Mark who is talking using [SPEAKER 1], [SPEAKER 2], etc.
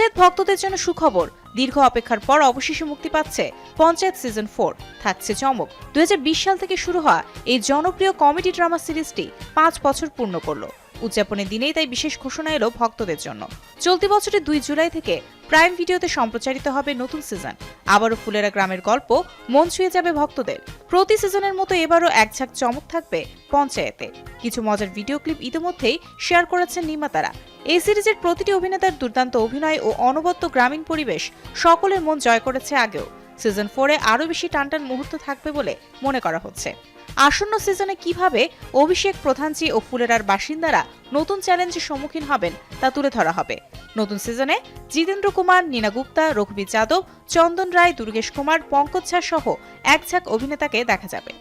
[SPEAKER 1] পঞ্চায়েত ভক্তদের জন্য সুখবর, দীর্ঘ অপেক্ষার পর অবশেষে মুক্তি পাচ্ছে পঞ্চায়েত সিজন 4। থাকছে চমক। 2020 সাল থেকে শুরু হওয়া এই জনপ্রিয় কমেডি ড্রামা সিরিজটি 5 বছর পূর্ণ করলো। উদযাপনের দিনেই তাই বিশেষ ঘোষণা এলো ভক্তদের জন্য। চলতি বছরের 2 জুলাই থেকে প্রাইম ভিডিওতে সম্প্রচারিত হবে নতুন সিজন। আবারও ফুলেরা গ্রামের গল্প মন ছুঁয়ে যাবে ভক্তদের। প্রতি সিজনের মতো এবারও একঝাঁক চমক থাকবে পঞ্চায়েতে। কিছু মজার ভিডিও ক্লিপ ইতিমধ্যেই শেয়ার করেছেন নির্মাতারা। এই সিরিজের প্রতিটি অভিনেতার দুর্দান্ত অভিনয় ও অনবদ্য গ্রামীণ পরিবেশ সকলের মন জয় করেছে আগেও। সিজন 4-এ আরও বেশি টানটান মুহূর্ত থাকবে বলে মনে করা হচ্ছে। আসন্ন সিজনে কিভাবে অভিষেক, প্রধানজি ও ফুলেরার বাসিন্দারা নতুন চ্যালেঞ্জের সম্মুখীন হবেন তা তুলে ধরা হবে। নতুন সিজনে জিতেন্দ্র কুমার, নীনা গুপ্তা, রঘুবীর যাদব, চন্দন রায়, দুর্গেশ কুমার, পঙ্কজ ঝা সহ একঝাঁক অভিনেতাকে দেখা যাবে।